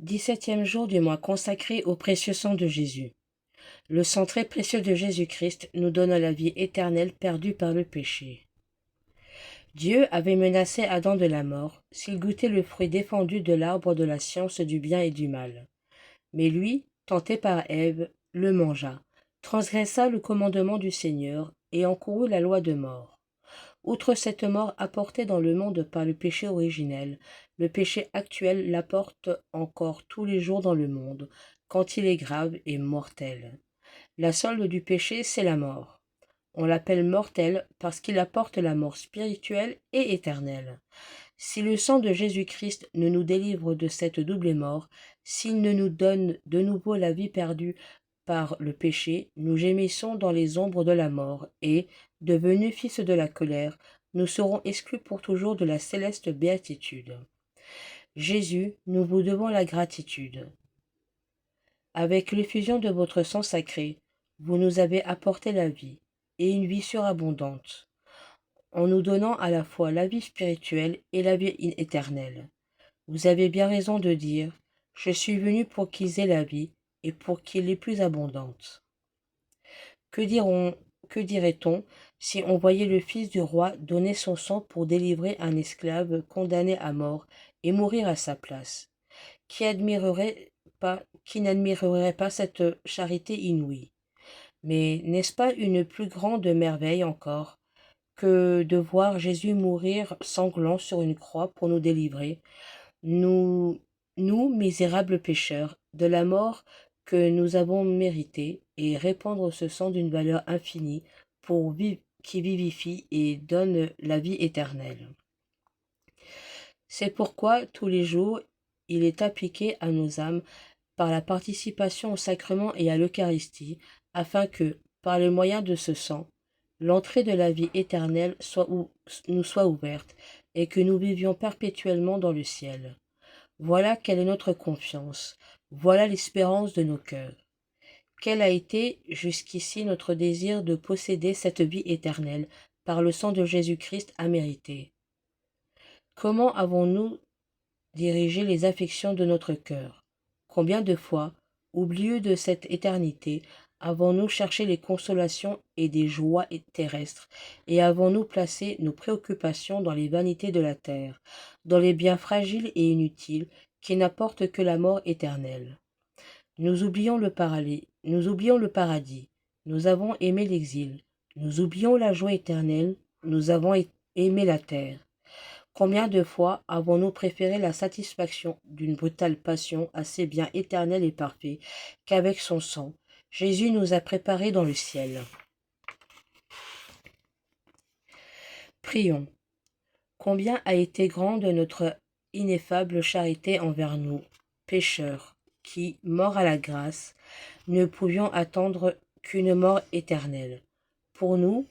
17e jour du mois consacré au précieux sang de Jésus. Le sang très précieux de Jésus-Christ nous donne la vie éternelle perdue par le péché. Dieu avait menacé Adam de la mort s'il goûtait le fruit défendu de l'arbre de la science du bien et du mal. Mais lui, tenté par Ève, le mangea, transgressa le commandement du Seigneur et encourut la loi de mort. Outre cette mort apportée dans le monde par le péché originel, le péché actuel l'apporte encore tous les jours dans le monde, quand il est grave et mortel. La solde du péché, c'est la mort. On l'appelle mortel parce qu'il apporte la mort spirituelle et éternelle. Si le sang de Jésus-Christ ne nous délivre de cette double mort, s'il ne nous donne de nouveau la vie perdue par le péché, nous gémissons dans les ombres de la mort et, devenus fils de la colère, nous serons exclus pour toujours de la céleste béatitude. Jésus, nous vous devons la gratitude. Avec l'effusion de votre sang sacré, vous nous avez apporté la vie, et une vie surabondante, en nous donnant à la fois la vie spirituelle et la vie éternelle. Vous avez bien raison de dire, je suis venu pour qu'ils aient la vie, et pour qu'il ait plus abondante. Que que dirait-on si on voyait le fils du roi donner son sang pour délivrer un esclave condamné à mort et mourir à sa place? Qui n'admirerait pas cette charité inouïe? Mais n'est-ce pas une plus grande merveille encore que de voir Jésus mourir sanglant sur une croix pour nous délivrer, nous, nous misérables pécheurs, de la mort que nous avons méritée, et répandre ce sang d'une valeur infinie qui vivifie et donne la vie éternelle. C'est pourquoi tous les jours il est appliqué à nos âmes par la participation au sacrement et à l'Eucharistie, afin que, par le moyen de ce sang, l'entrée de la vie éternelle nous soit ouverte, et que nous vivions perpétuellement dans le ciel. Voilà quelle est notre confiance, voilà l'espérance de nos cœurs. Quel a été jusqu'ici notre désir de posséder cette vie éternelle par le sang de Jésus-Christ à mériter? Comment avons-nous dirigé les affections de notre cœur? Combien de fois, oublieux de cette éternité, avons-nous cherché les consolations et des joies terrestres, et avons-nous placé nos préoccupations dans les vanités de la terre, dans les biens fragiles et inutiles qui n'apportent que la mort éternelle? Nous oublions le paradis, nous avons aimé l'exil, nous oublions la joie éternelle, nous avons aimé la terre. Combien de fois avons-nous préféré la satisfaction d'une brutale passion à ces biens éternels et parfaits qu'avec son sang, Jésus nous a préparés dans le ciel? Prions. Combien a été grande notre ineffable charité envers nous, pécheurs, qui, morts à la grâce, ne pouvions attendre qu'une mort éternelle. Pour nous,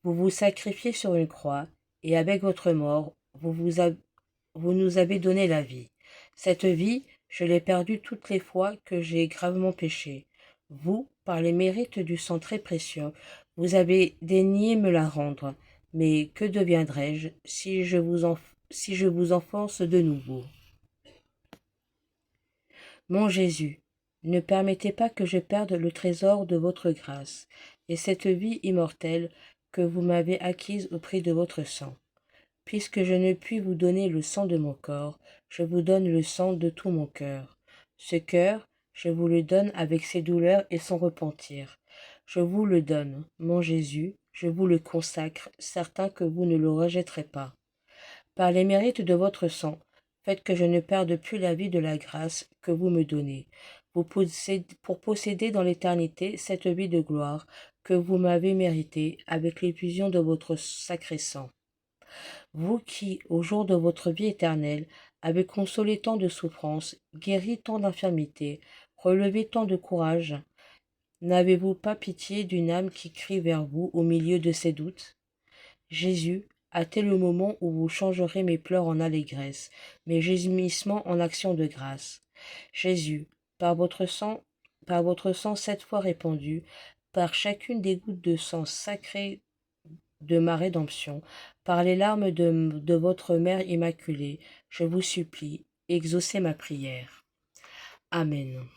vous vous sacrifiez sur une croix, et avec votre mort, vous nous avez donné la vie. Cette vie, je l'ai perdue toutes les fois que j'ai gravement péché. Vous, par les mérites du sang très précieux, vous avez daigné me la rendre. Mais que deviendrais-je si je vous enfonce de nouveau? Mon Jésus, ne permettez pas que je perde le trésor de votre grâce, et cette vie immortelle que vous m'avez acquise au prix de votre sang. Puisque je ne puis vous donner le sang de mon corps, je vous donne le sang de tout mon cœur. Ce cœur, je vous le donne avec ses douleurs et son repentir. Je vous le donne, mon Jésus, je vous le consacre, certain que vous ne le rejetterez pas. Par les mérites de votre sang, faites que je ne perde plus la vie de la grâce que vous me donnez, pour posséder dans l'éternité cette vie de gloire que vous m'avez méritée avec l'effusion de votre sacré sang. Vous qui, au jour de votre vie éternelle, avez consolé tant de souffrances, guéri tant d'infirmités, relevé tant de courage, n'avez-vous pas pitié d'une âme qui crie vers vous au milieu de ses doutes? Jésus, hâtez le moment où vous changerez mes pleurs en allégresse, mes gémissements en actions de grâce. Jésus, par votre sang 7 fois répandu, par chacune des gouttes de sang sacré de ma rédemption, par les larmes de votre Mère Immaculée, je vous supplie, exaucez ma prière. Amen.